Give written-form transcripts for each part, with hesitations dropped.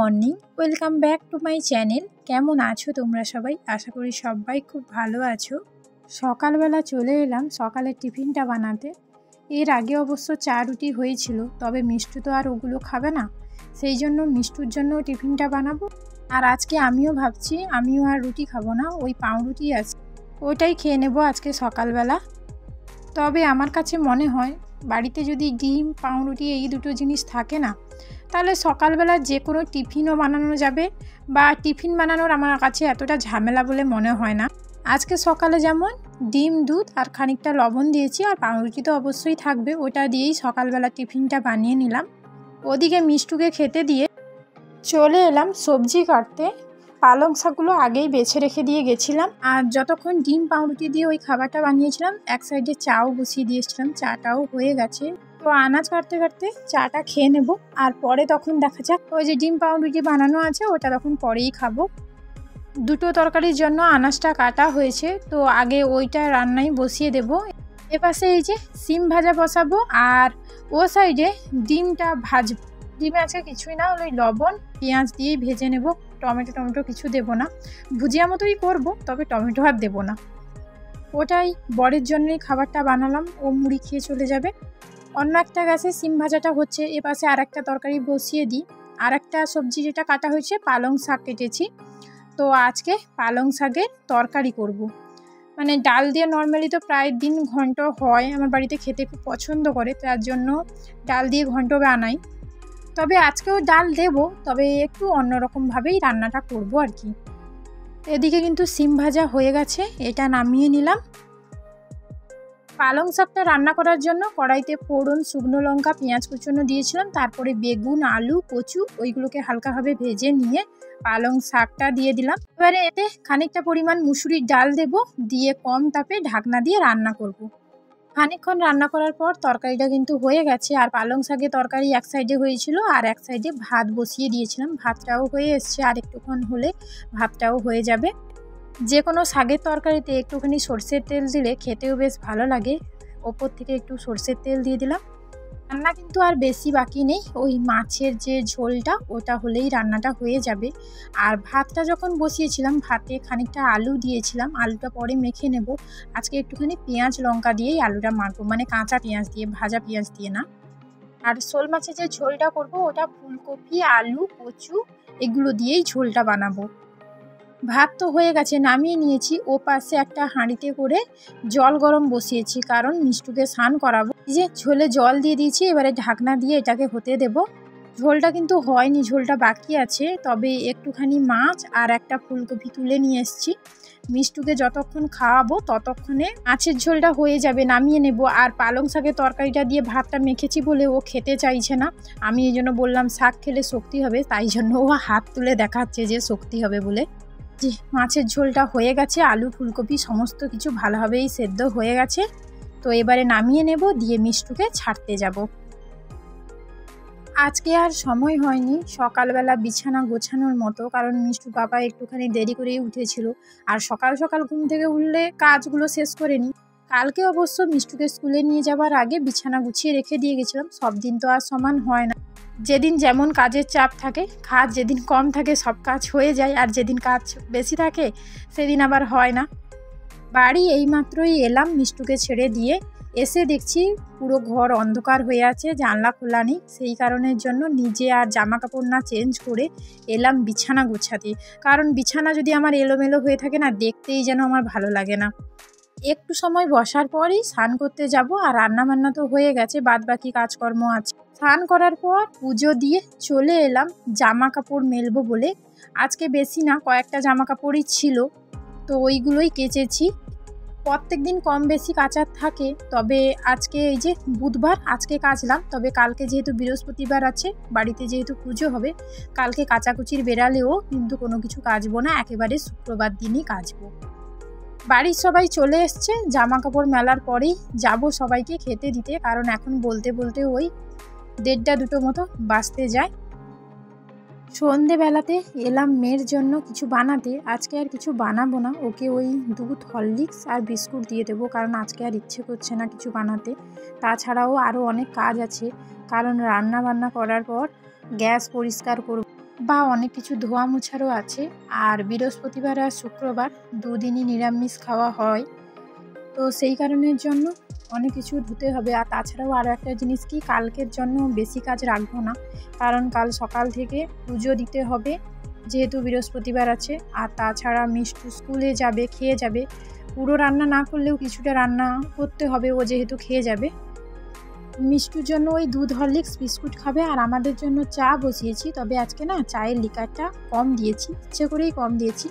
Morning, welcome back to my channel. কেমন আছো তোমরা সবাই? আশা করি সবাই খুব ভালো আছো। সকালবেলা চলে এলাম সকালের টিফিনটা বানাতে। এর আগে অবশ্য চা রুটি হয়েছিল, তবে মিষ্টু তো আর ওগুলো খাবে না, সেই জন্য মিষ্টুর জন্য টিফিনটা বানাবো। আর আজকে আমিও ভাবছি আমিও আর রুটি খাবো না, ওই পাউরুটি আছে ওইটাই খেয়ে নেবো আজকে সকালবেলা। তবে আমার কাছে মনে হয় বাড়িতে যদি ডিম পাউরুটি এই দুটো জিনিস থাকে না, তাহলে সকালবেলা যে কোনো টিফিনও বানানো যাবে, বা টিফিন বানানোর আমার কাছে এতটা ঝামেলা বলে মনে হয় না। আজকে সকালে যেমন ডিম দুধ আর খানিকটা লবণ দিয়েছি, আর পাউরুটি তো অবশ্যই থাকবে, ওটা দিয়েই সকালবেলা টিফিনটা বানিয়ে নিলাম। ওদিকে মিষ্টুকে খেতে দিয়ে চলে এলাম সবজি কাটতে। পালং শাকগুলো আগেই বেছে রেখে দিয়ে গেছিলাম, আর যতক্ষণ ডিম পাউরুটি দিয়ে ওই খাবারটা বানিয়েছিলাম এক সাইডে চাও বসিয়ে দিয়েছিলাম, চাটাও হয়ে গেছে। তো আনাজ কাটতে কাটতে চাটা খেয়ে নেব, আর পরে তখন দেখা যাক ওই যে ডিম পাউরুটি বানানো আছে ওটা তখন পরেই খাবো। দুটো তরকারির জন্য আনাজটা কাটা হয়েছে, তো আগে ওইটা রান্নায় বসিয়ে দেব। এপাশে এই যে সিম ভাজা বসাবো, আর ও সাইডে ডিমটা ভাজবো। ডিমে আছে কিছুই না, ওই লবণ পেঁয়াজ দিয়েই ভেজে নেব, টমেটো কিছু দেব না, ভুজিয়া মতোই করব, তবে টমেটো আর দেব না। ওটাই বরের জন্যই খাবারটা বানালাম, ও মুড়ি খেয়ে চলে যাবে। অন্য একটা গ্যাসে সিম ভাজাটা হচ্ছে, এপাশে আর একটা তরকারি বসিয়ে দিই। আর একটা সবজি যেটা কাটা হয়েছে পালং শাক কেটেছি, তো আজকে পালং শাকের তরকারি করব। মানে ডাল দিয়ে নর্মালি তো প্রায় দিন ঘন্ট হয়, আমার বাড়িতে খেতে খুব পছন্দ করে, তার জন্য ডাল দিয়ে ঘন্ট বানাই। তবে আজকেও ডাল দেব, তবে একটু অন্যরকমভাবেই রান্নাটা করব আর কি। এদিকে কিন্তু সিম ভাজা হয়ে গেছে, এটা নামিয়ে নিলাম। পালং শাকটা রান্না করার জন্য কড়াইতে ফোড়ন, শুকনো লঙ্কা, পেঁয়াজ কুচনো দিয়েছিলাম, তারপরে বেগুন, আলু, কচু ওইগুলোকে হালকাভাবে ভেজে নিয়ে পালং শাকটা দিয়ে দিলাম। এবারে এতে খানিকটা পরিমাণ মুসুরির ডাল দেব, দিয়ে কম তাপে ঢাকনা দিয়ে রান্না করব। খানিকক্ষণ রান্না করার পর তরকারিটা কিন্তু হয়ে গেছে, আর পালং শাকের তরকারি এক সাইডে হয়েছিল আর এক সাইডে ভাত বসিয়ে দিয়েছিলাম, ভাতটাও হয়ে এসছে, আর একটুক্ষণ হলে ভাতটাও হয়ে যাবে। যে কোনো শাকের তরকারিতে একটুখানি সর্ষের তেল দিলে খেতেও বেশ ভালো লাগে, ওপর থেকে একটু সর্ষের তেল দিয়ে দিলাম। রান্না কিন্তু আর বেশি বাকি নেই, ওই মাছের যে ঝোলটা ওটা হলেই রান্নাটা হয়ে যাবে। আর ভাতটা যখন বসিয়েছিলাম ভাতে খানিকটা আলু দিয়েছিলাম, আলুটা পরে মেখে নেব। আজকে একটুখানি পেঁয়াজ লঙ্কা দিয়েই আলুটা মাখবো, মানে কাঁচা পেঁয়াজ দিয়ে, ভাজা পেঁয়াজ দিয়ে না। আর শোল মাছের যে ঝোলটা করব ওটা ফুলকপি, আলু, কচু এগুলো দিয়েই ঝোলটা বানাবো। ভাত তো হয়ে গেছে, নামিয়ে নিয়েছি। ও পাশে একটা হাঁড়িতে করে জল গরম বসিয়েছি, কারণ মিষ্টুকে স্নান করাবো। এই যে ঝোলে জল দিয়ে দিয়েছি, এবারে ঢাকনা দিয়ে এটাকে হতে দেব। ঝোলটা কিন্তু হয়নি, ঝোলটা বাকি আছে, তবে একটুখানি মাছ আর একটা ফুলকপি তুলে নিয়ে এসেছি। মিষ্টুকে যতক্ষণ খাওয়াবো ততক্ষণে মাছের ঝোলটা হয়ে যাবে, নামিয়ে নেব। আর পালং শাকের তরকারিটা দিয়ে ভাতটা মেখেছি বলে ও খেতে চাইছে না, আমি এই জন্য বললাম শাক খেলে শক্তি হবে, তাই জন্য ও হাত তুলে দেখাচ্ছে যে শক্তি হবে বলে। যে মাছের ঝোলটা হয়ে গেছে, আলু ফুলকপি সমস্ত কিছু ভালোভাবেই সেদ্ধ হয়ে গেছে, তো এবারে নামিয়ে নেব, দিয়ে মিষ্টুকে ছাড়তে যাব। আজকে আর সময় হয়নি সকালবেলা বিছানা গোছানোর মতো, কারণ মিষ্টু বাবা একটুখানি দেরি করেই উঠেছিল, আর সকাল সকাল ঘুম থেকে উঠলে কাজগুলো শেষ করে নিই। কালকে অবশ্য মিষ্টুকে স্কুলে নিয়ে যাওয়ার আগে বিছানা গুছিয়ে রেখে দিয়ে গেছিলাম, সব দিন তো আর সমান হয় না, যেদিন যেমন কাজের চাপ থাকে, কাজ যেদিন কম থাকে সব কাজ হয়ে যায়, আর যেদিন কাজ বেশি থাকে সেদিন আবার হয় না। বাড়ি এইমাত্রই এলাম মিষ্টুকে ছেড়ে দিয়ে, এসে দেখছি পুরো ঘর অন্ধকার হয়ে আছে, জানলা খোলা নেই, সেই কারণের জন্য নিজে আর জামা কাপড় না চেঞ্জ করে এলাম বিছানা গোছাতে। কারণ বিছানা যদি আমার এলোমেলো হয়ে থাকে না, দেখতেই যেন আমার ভালো লাগে না। একটু সময় বসার পরই স্নান করতে যাব, আর রান্নাবান্না তো হয়ে গেছে, বাদ বাকি কাজকর্ম আছে। স্নান করার পর পুজো দিয়ে চলে এলাম জামা কাপড় মেলবো বলে। আজকে বেশি না, কয়েকটা জামা কাপড়ই ছিল, তো ওইগুলোই কেচেছি। প্রত্যেক দিন কম বেশি কাচার থাকে, তবে আজকে এই যে বুধবার আজকে কাচলাম, তবে কালকে যেহেতু বৃহস্পতিবার আছে, বাড়িতে যেহেতু পুজো হবে, কালকে কাচাকুচির বেরালেও কিন্তু কোনো কিছু কাচবো না, একেবারে শুক্রবার দিনই কাচবো। বাড়ির সবাই চলে এসছে, জামা কাপড় মেলার পরেই যাব সবাইকে খেতে দিতে, কারণ এখন বলতে বলতে ওই 1:30-2 মতো বাজতে যায়। সন্ধেবেলাতে এলাম মেয়ের জন্য কিছু বানাতে। আজকে আর কিছু বানাবো না, ওকে ওই দুধ, হরলিক্স আর বিস্কুট দিয়ে দেবো, কারণ আজকে আর ইচ্ছে করছে না কিছু বানাতে। তাছাড়াও আরও অনেক কাজ আছে, কারণ রান্না বান্না করার পর গ্যাস পরিষ্কার করব, বা অনেক কিছু ধোয়া মোছারও আছে। আর বৃহস্পতিবার আর শুক্রবার দুদিনই নিরামিষ খাওয়া হয়, তো সেই কারণের জন্য অনেক কিছু ধুতে হবে। আর তাছাড়াও আরও একটা জিনিস কি, কালকের জন্য বেশি কাজ রাখবো না, কারণ কাল সকাল থেকে পুজো দিতে হবে যেহেতু বৃহস্পতিবার আছে। আর তাছাড়া মিষ্টু স্কুলে যাবে, খেয়ে যাবে, পুরো রান্না না করলেও কিছুটা রান্না করতে হবে, ও যেহেতু খেয়ে যাবে। মিষ্টুর জন্য ওই দুধ হরলিক্স বিস্কুট খাবে, আর আমাদের জন্য চা বসিয়েছি। তবে আজকে না চায়ের লিকারটা কম দিয়েছি, ইচ্ছে করেই কম দিয়েছি,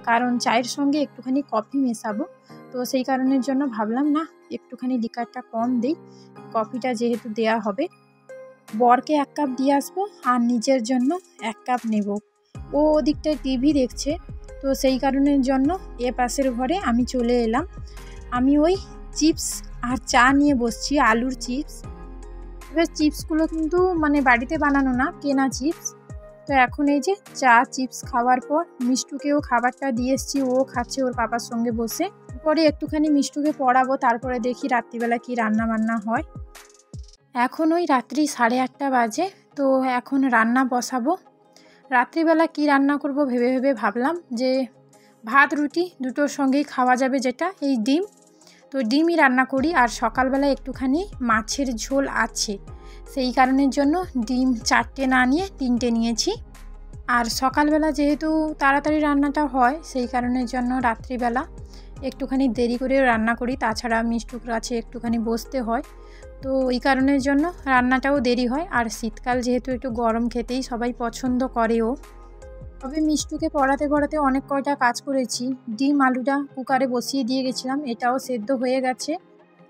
কারণ চায়ের সঙ্গে একটুখানি কফি মেশাবো, তো সেই কারণের জন্য ভাবলাম না একটুখানি লিকারটা কম দিই, কফিটা যেহেতু দেয়া হবে। বরকে 1 কাপ দিয়ে আসবো আর নিজের জন্য 1 কাপ নেব। ও ওদিকটায় টিভি দেখছে, তো সেই কারণের জন্য এ পাশের ঘরে আমি চলে এলাম। আমি ওই চিপস আর চা নিয়ে বসছি, আলুর চিপস। এবার চিপসগুলো কিন্তু মানে বাড়িতে বানানো না, কেনা চিপস। তো এখন এই যে চা চিপস খাওয়ার পর মিষ্টুকেও খাবারটা দিয়ে এসছি, ও খাচ্ছে ওর পাপার সঙ্গে বসে। পরে একটুখানি মিষ্টুকে পড়াবো, তারপরে দেখি রাত্রিবেলা কি রান্না বান্না হয়। এখন ওই রাত্রি 8:30 বাজে, তো এখন রান্না বসাবো। রাত্রিবেলা কি রান্না করব ভেবে ভেবে ভাবলাম যে ভাত রুটি দুটোর সঙ্গেই খাওয়া যাবে, যেটা এই ডিম, তো ডিমই রান্না করি। আর সকালবেলা একটুখানি মাছের ঝোল আছে, সেই কারণের জন্য ডিম 4টে না নিয়ে 3টে নিয়েছি। আর সকালবেলা যেহেতু তাড়াতাড়ি রান্নাটা হয়, সেই কারণের জন্য রাত্রিবেলা একটুখানি দেরি করে রান্না করি। তাছাড়া মিষ্টুর কাছে একটুখানি বসতে হয়, তো এই কারণের জন্য রান্নাটাও দেরি হয়। আর শীতকাল যেহেতু একটু গরম খেতেই সবাই পছন্দ করেও। তবে মিষ্টুকে পড়াতে পড়াতে অনেক কয়টা কাজ করেছি। ডিম আলুটা কুকারে বসিয়ে দিয়ে গেছিলাম, এটাও সেদ্ধ হয়ে গেছে।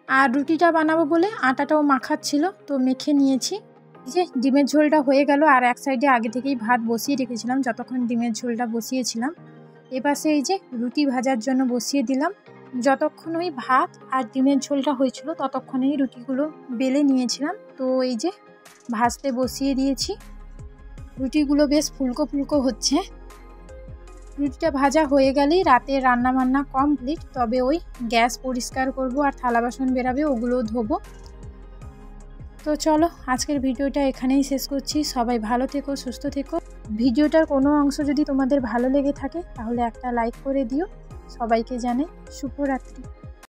আর রুটিটা বানাবো বলে আটাটাও মাখাচ্ছিল, তো মেখে নিয়েছি। এই যে ডিমের ঝোলটা হয়ে গেল, আর এক সাইডে আগে থেকেই ভাত বসিয়ে রেখেছিলাম যতক্ষণ ডিমের ঝোলটা বসিয়েছিলাম। এপাশে এই যে রুটি ভাজার জন্য বসিয়ে দিলাম। যতক্ষণ ওই ভাত আর ডিমের ঝোলটা হয়েছিল ততক্ষণেই রুটিগুলো বেলে নিয়েছিলাম, তো এই যে ভাজতে বসিয়ে দিয়েছি। রুটিগুলো বেশ ফুলকো ফুলকো হচ্ছে। রুটিটা ভাজা হয়ে গেলেই রাতের রান্না বান্না কমপ্লিট। তবে ওই গ্যাস পরিষ্কার করব আর থালা বাসন বেরাবে, ওগুলোও ধোবো। তো চলো আজকের ভিডিওটা এখানেই শেষ করছি। সবাই ভালো থেকো, সুস্থ থেকো। ভিডিওটার কোনো অংশ যদি তোমাদের ভালো লেগে থাকে তাহলে একটা লাইক করে দিও। সবাইকে জানাই শুভরাত্রি।